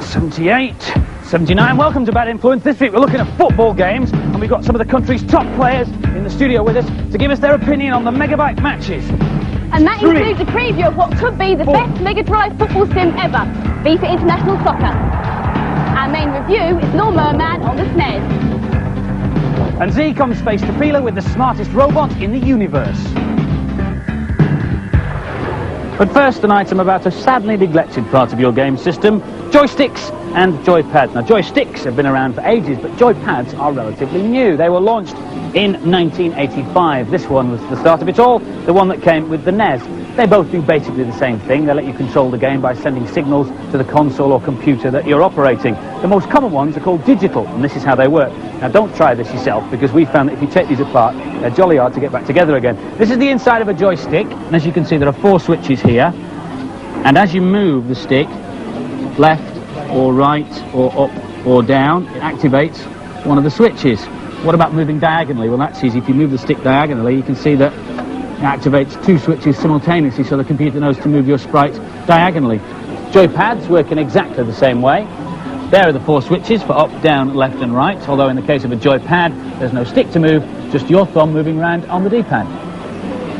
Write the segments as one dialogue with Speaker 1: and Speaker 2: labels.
Speaker 1: 78, 79. Welcome to Bad Influence. This week we're looking at football games, and we've got some of the country's top players in the studio with us to give us their opinion on the megabyte matches.
Speaker 2: And that includes a preview of what could be the best Mega Drive football sim ever, FIFA International Soccer. Our main review is Lawnmower Man on the SNES.
Speaker 1: And Z comes face to Peeler with the smartest robot in the universe. But first, an item about a sadly neglected part of your game system: joysticks and joypads. Now, joysticks have been around for ages, but joypads are relatively new. They were launched in 1985. This one was the start of it all, the one that came with the NES. They both do basically the same thing. They let you control the game by sending signals to the console or computer that you're operating. The most common ones are called digital, and this is how they work. Now, don't try this yourself, because we found that if you take these apart, they're jolly hard to get back together again. This is the inside of a joystick, and as you can see, there are 4 switches here. And as you move the stick, left or right or up or down, it activates one of the switches. What about moving diagonally? Well, that's easy. If you move the stick diagonally, you can see that it activates 2 switches simultaneously, so the computer knows to move your sprite diagonally. Joypads work in exactly the same way. There are the 4 switches for up, down, left and right, although in the case of a joypad, there's no stick to move, just your thumb moving around on the D-pad.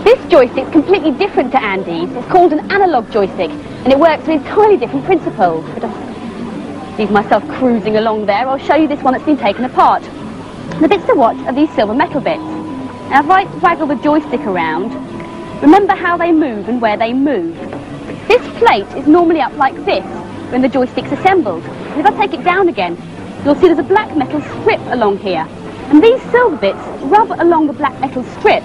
Speaker 2: This joystick's completely different to Andy's. It's called an analog joystick, and it works with entirely different principles. But I'll leave myself cruising along there. I'll show you this one that's been taken apart. The bits to watch are these silver metal bits. Now, if I waggle the joystick around, remember how they move and where they move. This plate is normally up like this when the joystick's assembled. And if I take it down again, you'll see there's a black metal strip along here. And these silver bits rub along the black metal strip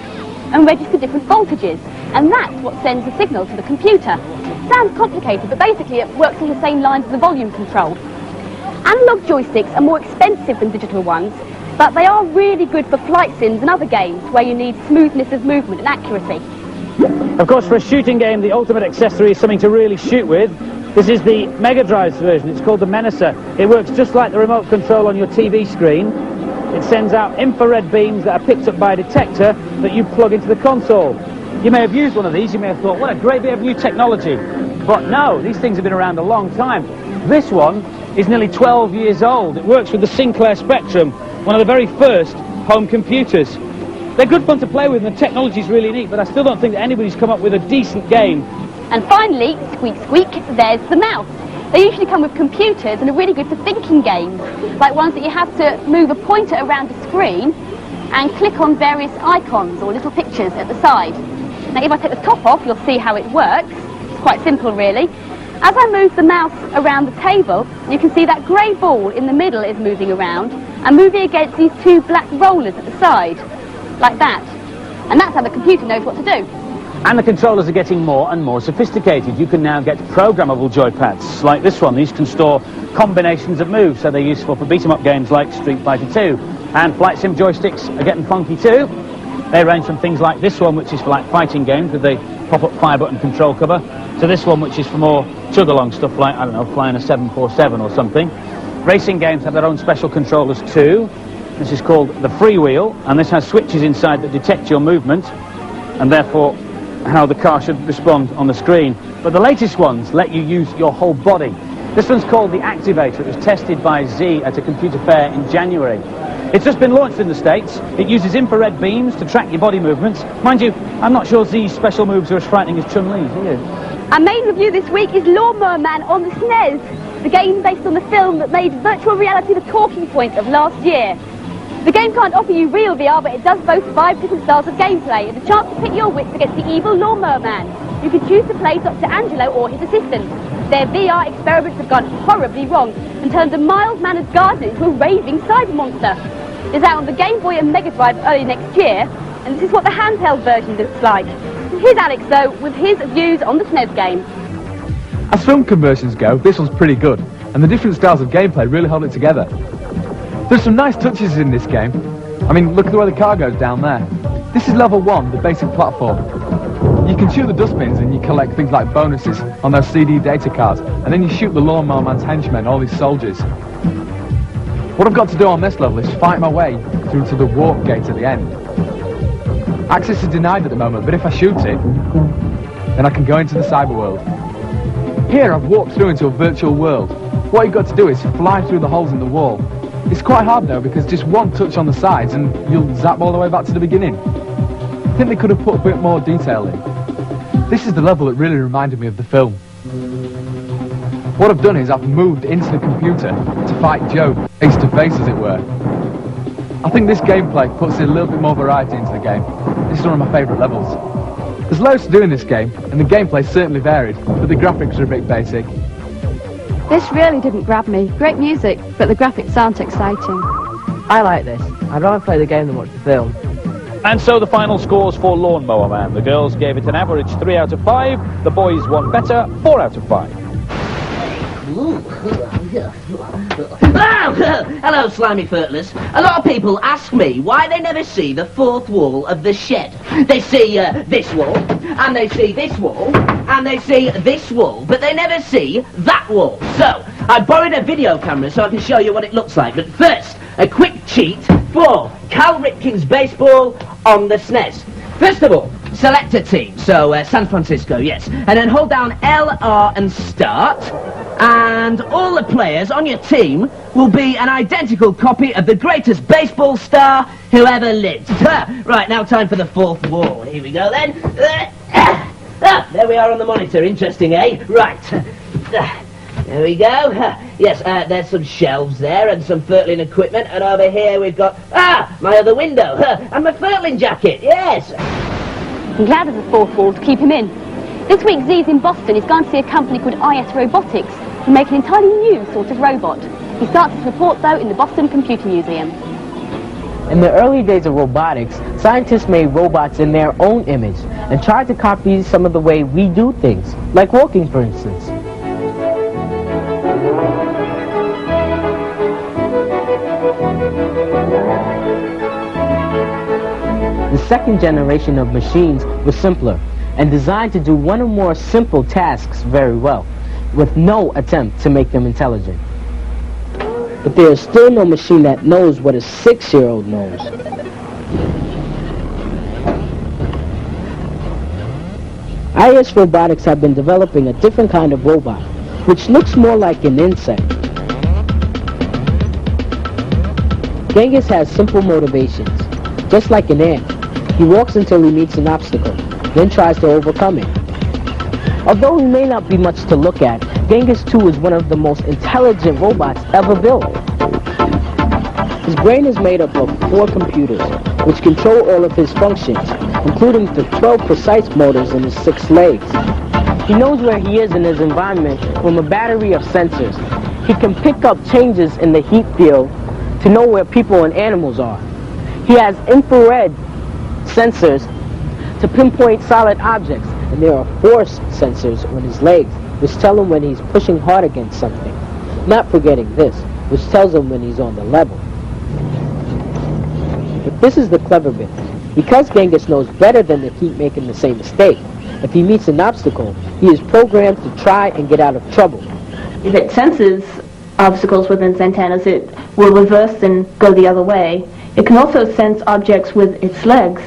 Speaker 2: and register different voltages. And that's what sends the signal to the computer. Sounds complicated, but basically it works on the same lines as the volume control. Analog joysticks are more expensive than digital ones, but they are really good for flight sims and other games where you need smoothness of movement and accuracy.
Speaker 1: Of course, for a shooting game, the ultimate accessory is something to really shoot with. This is the Mega Drive's version. It's called the Menacer. It works just like the remote control on your TV screen. It sends out infrared beams that are picked up by a detector that you plug into the console. You may have used one of these. You may have thought, what a great bit of new technology. But no, these things have been around a long time. This one is nearly 12 years old. It works with the Sinclair Spectrum, one of the very first home computers. They're good fun to play with, and the technology's really neat, but I still don't think that anybody's come up with a decent game. And
Speaker 2: finally, squeak squeak, there's the mouse. They usually come with computers and are really good for thinking games, like ones that you have to move a pointer around the screen and click on various icons or little pictures at the side. Now, if I take the top off, you'll see how it works. It's quite simple, really. As I move the mouse around the table, you can see that grey ball in the middle is moving around and moving against these 2 black rollers at the side, like that. And that's how the computer knows what to do.
Speaker 1: And the controllers are getting more and more sophisticated. You can now get programmable joypads, like this one. These can store combinations of moves, so they're useful for beat-em-up games like Street Fighter 2. And flight sim joysticks are getting funky too. They range from things like this one, which is for like fighting games with the pop-up fire-button control cover, to this one, which is for more chug-along stuff like, I don't know, flying a 747 or something. Racing games have their own special controllers too. This is called the freewheel, and this has switches inside that detect your movement, and therefore how the car should respond on the screen. But the latest ones let you use your whole body. This one's called the Activator. It was tested by Z at a computer fair in January. It's just been launched in the States. It uses infrared beams to track your body movements. Mind you, I'm not sure Z's special moves are as frightening as Chun-Li's, are you?
Speaker 2: Our main review this week is Lawnmower Man on the SNES, the game based on the film that made virtual reality the talking point of last year. The game can't offer you real VR, but it does boast 5 different styles of gameplay and a chance to pit your wits against the evil Lawnmower Man. You can choose to play Dr. Angelo or his assistant. Their VR experiments have gone horribly wrong and turned a mild-mannered gardener into a raving cyber monster. It's out on the Game Boy and Mega Drive early next year, and this is what the handheld version looks like. Here's Alex, though, with his views on the SNES game.
Speaker 3: As film conversions go, this one's pretty good, and the different styles of gameplay really hold it together. There's some nice touches in this game. I mean, look at the way the car goes down there. This is level 1, the basic platform. You can shoot the dustbins and you collect things like bonuses on those CD data cards, and then you shoot the Lawnmower Man's henchmen, all these soldiers. What I've got to do on this level is fight my way through to the warp gate at the end. Access is denied at the moment, but if I shoot it, then I can go into the cyber world. Here I've walked through into a virtual world. what you've got to do is fly through the holes in the wall. It's quite hard though, because just one touch on the sides and you'll zap all the way back to the beginning. I think they could have put a bit more detail in. This is the level that really reminded me of the film. What I've done is I've moved into the computer to fight Joe face to face, as it were. I think this gameplay puts a little bit more variety into the game. This is one of my favourite levels. There's loads to do in this game, and the gameplay certainly varied, but the graphics are a bit basic.
Speaker 4: This really didn't grab me. Great music, but the graphics aren't exciting.
Speaker 5: I like this. I'd rather play the game than watch the film.
Speaker 1: And so the final scores for Lawnmower Man. The girls gave it an average 3 out of 5. The boys won better, 4 out of 5.
Speaker 6: Hello, slimy furtless. A lot of people ask me why they never see the fourth wall of the shed. They see this wall, and they see this wall, and they see this wall, but they never see that wall. So, I borrowed a video camera so I can show you what it looks like. But first, a quick cheat for Cal Ripken's baseball on the SNES. First of all, select a team, so San Francisco, yes, and then hold down L, R and start, and all the players on your team will be an identical copy of the greatest baseball star who ever lived. Right, now time for the fourth wall. Here we go then. There we are on the monitor, interesting, eh? Right. There we go. Yes, there's some shelves there and some furtling equipment, and over here we've got, my other window, and my furtling jacket, yes.
Speaker 2: I'm glad there's a fourth wall to keep him in. This week Z's in Boston. He's going to see a company called IS Robotics who make an entirely new sort of robot. He starts his report though in the Boston Computer Museum.
Speaker 5: In the early days of robotics, scientists made robots in their own image and tried to copy some of the way we do things, like walking for instance. The second generation of machines was simpler and designed to do one or more simple tasks very well, with no attempt to make them intelligent. But there is still no machine that knows what a 6-year-old knows. IS Robotics have been developing a different kind of robot, which looks more like an insect. Genghis has simple motivations, just like an ant. He walks until he meets an obstacle, then tries to overcome it. Although he may not be much to look at, Genghis 2 is one of the most intelligent robots ever built. His brain is made up of 4 computers, which control all of his functions, including the 12 precise motors in his 6 legs. He knows where he is in his environment from a battery of sensors. He can pick up changes in the heat field to know where people and animals are. He has infrared sensors to pinpoint solid objects, and there are force sensors on his legs, which tell him when he's pushing hard against something. Not forgetting this, which tells him when he's on the level. But this is the clever bit. Because Genghis knows better than to keep making the same mistake, if he meets an obstacle, he is programmed to try and get out of trouble.
Speaker 7: If it senses obstacles within its antennas, it will reverse and go the other way. It can also sense objects with its legs.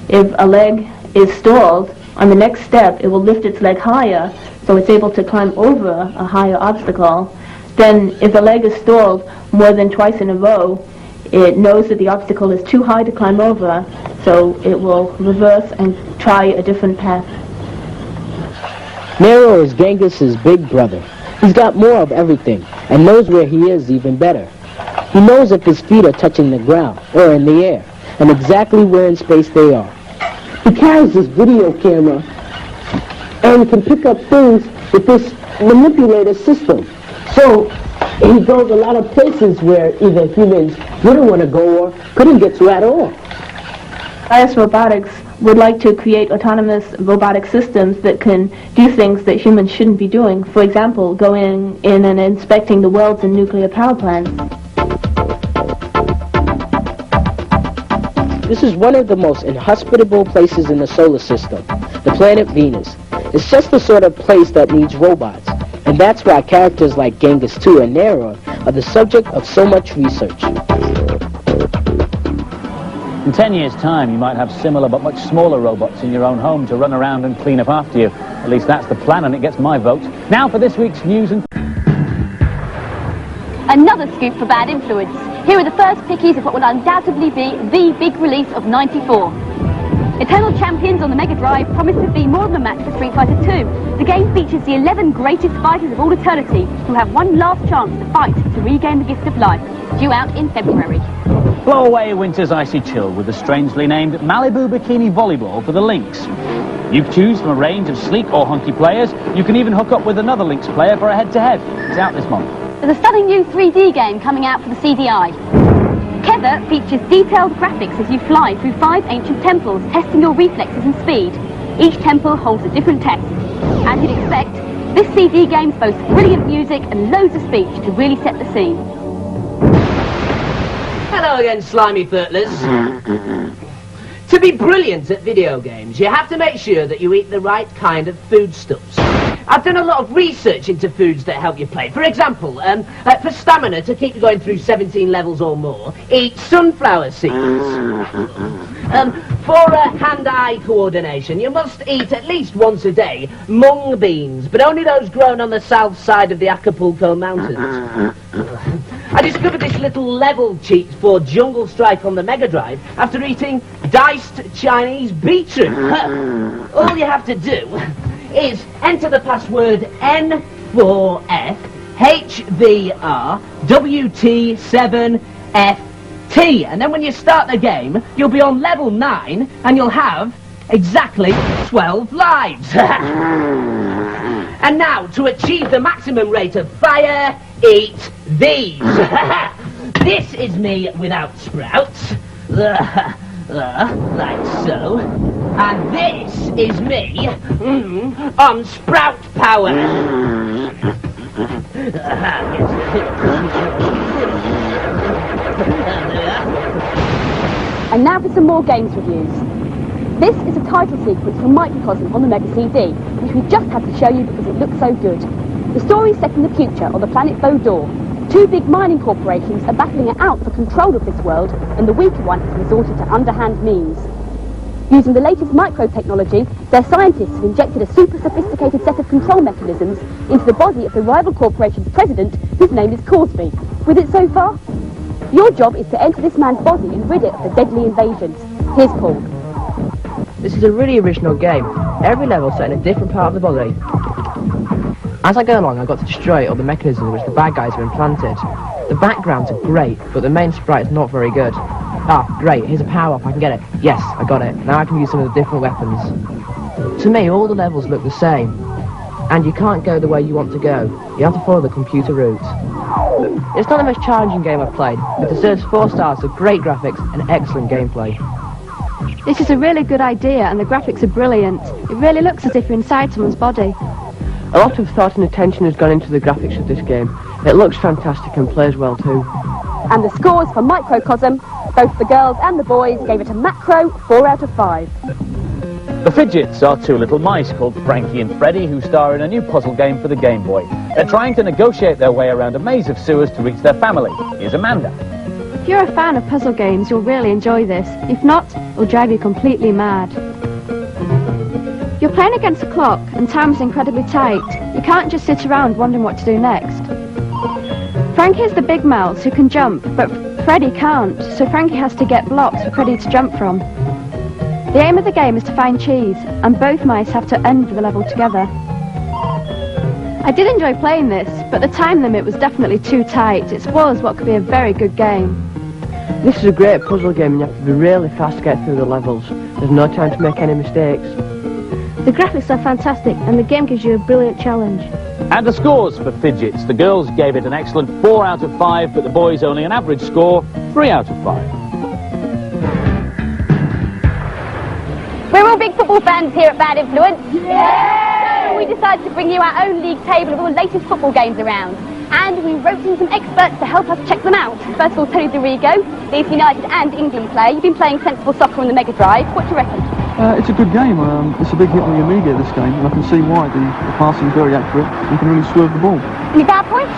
Speaker 7: If a leg is stalled, on the next step it will lift its leg higher, so it's able to climb over a higher obstacle. Then if the leg is stalled more than twice in a row, it knows that the obstacle is too high to climb over, so it will reverse and try a different path.
Speaker 5: Nero is Genghis's big brother. He's got more of everything and knows where he is even better. He knows if his feet are touching the ground or in the air, and exactly where in space they are. He carries this video camera and can pick up things with this manipulator system. So he goes a lot of places where either humans wouldn't want to go or couldn't get to at all.
Speaker 7: IS Robotics would like to create autonomous robotic systems that can do things that humans shouldn't be doing. For example, going in and inspecting the welds in nuclear power plants.
Speaker 5: This is one of the most inhospitable places in the solar system, the planet Venus. It's just the sort of place that needs robots, and that's why characters like Genghis 2 and Nero are the subject of so much research.
Speaker 1: In 10 years' time, you might have similar but much smaller robots in your own home to run around and clean up after you. At least that's the plan, and it gets my vote. Now for this week's news and...
Speaker 2: Another scoop for Bad Influence. Here are the first pickies of what will undoubtedly be the big release of '94. Eternal Champions on the Mega Drive promised to be more than a match for Street Fighter 2. The game features the 11 greatest fighters of all eternity who have one last chance to fight to regain the gift of life. Due out in February.
Speaker 1: Blow away winter's icy chill with the strangely named Malibu Bikini Volleyball for the Lynx. You choose from a range of sleek or hunky players. You can even hook up with another Lynx player for a head-to-head. It's out this month.
Speaker 2: There's a stunning new 3D game coming out for the CDI. Kether features detailed graphics as you fly through 5 ancient temples, testing your reflexes and speed. Each temple holds a different test. As you'd expect, this CD game boasts brilliant music and loads of speech to really set the scene.
Speaker 6: Hello again, slimy furtlers. To be brilliant at video games, you have to make sure that you eat the right kind of foodstuffs. I've done a lot of research into foods that help you play. For example, for stamina, to keep you going through 17 levels or more, eat sunflower seeds. For hand-eye coordination, you must eat at least once a day mung beans, but only those grown on the south side of the Acapulco Mountains. I discovered this little level cheat for Jungle Strike on the Mega Drive after eating diced Chinese beetroot. All you have to do is enter the password N4FHVRWT7FT, and then when you start the game, you'll be on level 9 and you'll have exactly 12 lives. And now, to achieve the maximum rate of fire, eat these. This is me without sprouts, like so. And this is me on sprout power.
Speaker 2: And now for some more games reviews. This is a title sequence from Microcosm on the Mega CD, which we just had to show you because it looks so good. The story is set in the future on the planet Bodor. 2 big mining corporations are battling it out for control of this world, and the weaker one has resorted to underhand means. Using the latest micro-technology, their scientists have injected a super sophisticated set of control mechanisms into the body of the rival corporation's president, whose name is Corsby. With it so far? Your job is to enter this man's body and rid it of the deadly invasions. Here's Paul.
Speaker 8: This is a really original game. Every level set in a different part of the body. As I go along, I've got to destroy all the mechanisms which the bad guys have implanted. The backgrounds are great, but the main sprite is not very good. Ah, great, here's a power-up, I can get it. Yes, I got it. Now I can use some of the different weapons. To me, all the levels look the same. And you can't go the way you want to go. You have to follow the computer route. It's not the most challenging game I've played, but deserves 4 stars for great graphics and excellent gameplay.
Speaker 4: This is a really good idea and the graphics are brilliant. It really looks as if you're inside someone's body.
Speaker 8: A lot of thought and attention has gone into the graphics of this game. It looks fantastic and plays well too.
Speaker 2: And the scores for Microcosm, both the girls and the boys gave it a macro 4 out of 5.
Speaker 1: The Fidgets are 2 little mice called Frankie and Freddy who star in a new puzzle game for the Game Boy. They're trying to negotiate their way around a maze of sewers to reach their family. Here's Amanda.
Speaker 4: If you're a fan of puzzle games, you'll really enjoy this. If not, it'll drive you completely mad. You're playing against the clock and time's incredibly tight. You can't just sit around wondering what to do next. Frankie is the big mouse who can jump, but Freddy can't, so Frankie has to get blocks for Freddy to jump from. The aim of the game is to find cheese, and both mice have to end the level together. I did enjoy playing this, but the time limit was definitely too tight. It spoils what could be a very good game.
Speaker 8: This is a great puzzle game and you have to be really fast to get through the levels. There's no time to make any mistakes.
Speaker 4: The graphics are fantastic, and the game gives you a brilliant challenge.
Speaker 1: And the scores for Fidgets. The girls gave it an excellent 4 out of 5, but the boys only an average score, 3 out of 5.
Speaker 2: We're all big football fans here at Bad Influence. Yeah! So we decided to bring you our own league table of all the latest football games around. And we roped in some experts to help us check them out. First of all, Tony DeRigo, Leeds United and England player. You've been playing sensible soccer on the Mega Drive. What do you reckon?
Speaker 9: It's a good game. It's a big hit on the Amiga, this game, and I can see why. The passing is very accurate. You can really swerve the ball.
Speaker 2: Any bad points?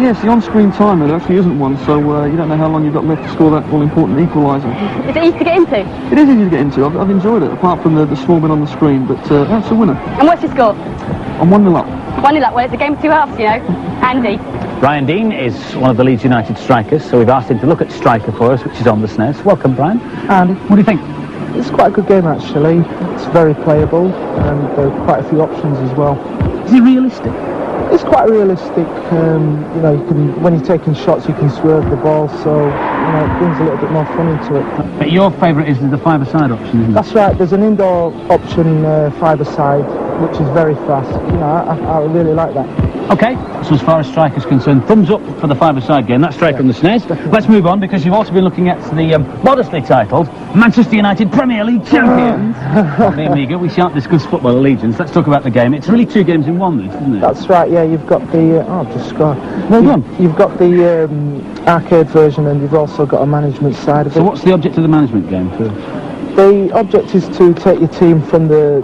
Speaker 9: Yes, the on-screen timer, there actually isn't one, so you don't know how long you've got left to score that all-important equaliser.
Speaker 2: Is it easy to get into?
Speaker 9: It is easy to get into. I've enjoyed it, apart from the small bit on the screen, but that's a winner.
Speaker 2: And what's your score?
Speaker 9: I'm 1-0 up.
Speaker 2: 1-0 up. Well, it's a game of 2 halves, you know. Andy.
Speaker 1: Brian Dean is one of the Leeds United strikers, so we've asked him to look at striker for us, which is on the SNES. Welcome, Brian.
Speaker 10: Andy.
Speaker 1: What do you think?
Speaker 10: It's quite a good game actually. It's very playable and there are quite a few options as well.
Speaker 1: Is it realistic?
Speaker 10: It's quite realistic. You know, you can, when you're taking shots, you can swerve the ball, so you know, it brings a little bit more fun into it.
Speaker 1: But your favourite is the five-a-side option, isn't it?
Speaker 10: That's right. There's an indoor option, five-a-side, which is very fast. You know, I really like that.
Speaker 1: Okay, so as far as strikers concerned, thumbs up for the five-a-side game. That's straight from the SNES.
Speaker 10: Definitely.
Speaker 1: Let's move on, because you've also been looking at the modestly titled Manchester United Premier League champions. On the Amiga, we shan't discuss football allegiance. Let's talk about the game. It's really two games in one, this, isn't it?
Speaker 10: That's right. Yeah, you've got the just gone.
Speaker 1: Well done.
Speaker 10: You've got the arcade version, and you've also got a management side of it.
Speaker 1: So what's the object of the management game?
Speaker 10: The object is to take your team from the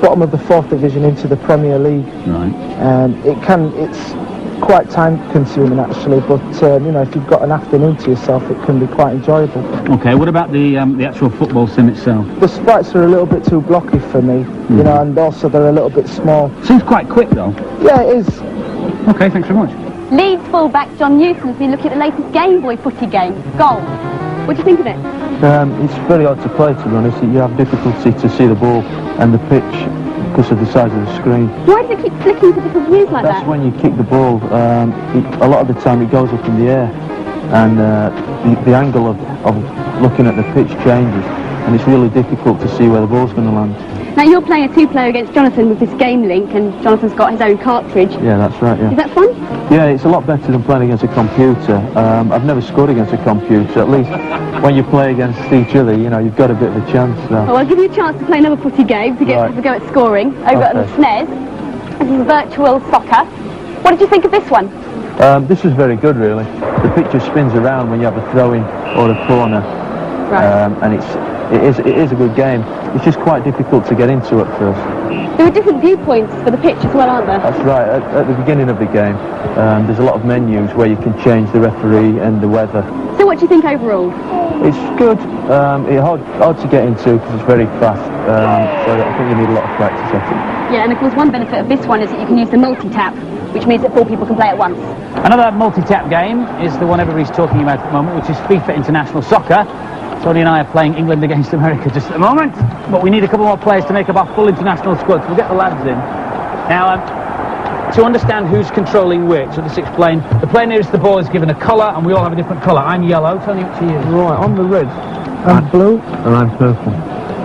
Speaker 10: bottom of the 4th division into the Premier League.
Speaker 1: Right.
Speaker 10: It's quite time consuming actually, but you know, if you've got an afternoon to yourself, it can be quite enjoyable.
Speaker 1: Okay, what about the actual football sim itself?
Speaker 10: The sprites are a little bit too blocky for me, you know, and also they're a little bit small.
Speaker 1: Seems quite quick though.
Speaker 10: Yeah, it is.
Speaker 1: Okay, thanks very much.
Speaker 2: Leeds full-back John Newton's been looking at the latest Game Boy footy game, Goal. What do you think of it?
Speaker 9: It's very hard to play, to be honest. You have difficulty to see the ball and the pitch because of the size of the screen.
Speaker 2: Why do they keep flicking to different views like
Speaker 9: That's
Speaker 2: that?
Speaker 9: when you kick the ball. A lot of the time it goes up in the air, and the angle of looking at the pitch changes, and it's really difficult to see where the ball's going to land.
Speaker 2: Now you're playing a two-player against Jonathan with this Game Link, and Jonathan's got his own cartridge.
Speaker 9: Yeah, that's right, yeah.
Speaker 2: Is that fun?
Speaker 9: Yeah, it's a lot better than playing against a computer. I've never scored against a computer. At least when you play against each other, you know, you've got a bit of a chance.
Speaker 2: Well, I'll give you a chance to play another footy game to get a go at scoring over on the SNES. This is virtual soccer. What did you think of this one?
Speaker 9: This was very good, really. The picture spins around when you have a throw-in or a corner,
Speaker 2: Right.
Speaker 9: and it is a good game. It's just quite difficult to get into at first.
Speaker 2: There are different viewpoints for the pitch as well, aren't there?
Speaker 9: That's right. At the beginning of the game, there's a lot of menus where you can change the referee and the weather.
Speaker 2: So what do you think overall?
Speaker 9: It's good. It's hard to get into because it's very fast. So I think you need a lot of practice at it.
Speaker 2: Yeah, and of course one benefit of this one is that you can use the multi-tap, which means that 4 people can play at once.
Speaker 1: Another multi-tap game is the one everybody's talking about at the moment, which is FIFA International Soccer. Tony and I are playing England against America just at the moment, but we need a couple more players to make up our full international squad, so we'll get the lads in. Now, to understand who's controlling which, I'll just explain. The player nearest the ball is given a colour, and we all have a different colour. I'm yellow. Tony, up to you.
Speaker 10: Right, I'm the red. I'm blue.
Speaker 9: And I'm purple.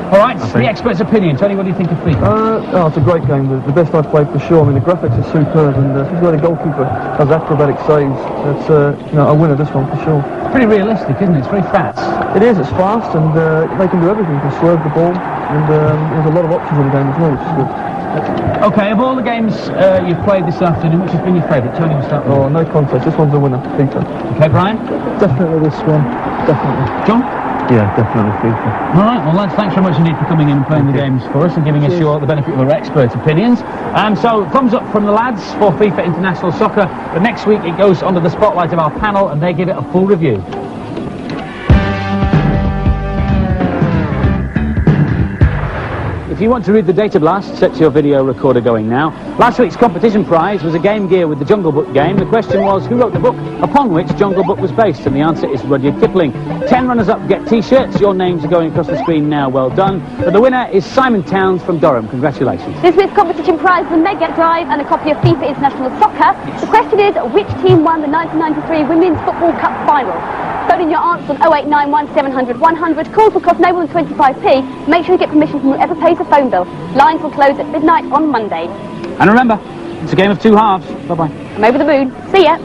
Speaker 1: All right, the expert's opinion. Tony, what do you think of FIFA?
Speaker 9: It's a great game. The best I've played for sure. I mean, the graphics are superb, and this is where the goalkeeper has acrobatic saves. It's a winner, this one for sure.
Speaker 1: Pretty realistic, isn't it? It's very fast.
Speaker 9: It is. It's fast, and they can do everything. They can swerve the ball, and there's a lot of options in the game as well, which is good.
Speaker 1: Okay, of all the games you've played this afternoon, which has been your favourite? Tony, we'll start with
Speaker 9: Oh, no contest. This one's the winner, FIFA.
Speaker 1: Okay, Brian?
Speaker 10: Definitely this one. Definitely.
Speaker 1: John?
Speaker 9: Yeah, definitely FIFA.
Speaker 1: All right, well, lads, thanks very much indeed for coming in and playing the games for us and giving us the benefit of our expert opinions. So, thumbs up from the lads for FIFA International Soccer. But next week it goes under the spotlight of our panel and they give it a full review. If you want to read the data blast, set your video recorder going now. Last week's competition prize was a Game Gear with the Jungle Book game. The question was, who wrote the book upon which Jungle Book was based? And the answer is Rudyard Kipling. 10 runners-up get T-shirts. Your names are going across the screen now. Well done. But the winner is Simon Towns from Durham. Congratulations.
Speaker 2: This week's competition prize is a Mega Drive and a copy of FIFA International Soccer. The question is, which team won the 1993 Women's Football Cup final? Phone in your answers on 0891 700 100. Calls will cost no more than 25p. Make sure you get permission from whoever pays the phone bill. Lines will close at midnight on Monday.
Speaker 1: And remember, it's a game of two halves. Bye-bye.
Speaker 2: I'm over the moon. See ya.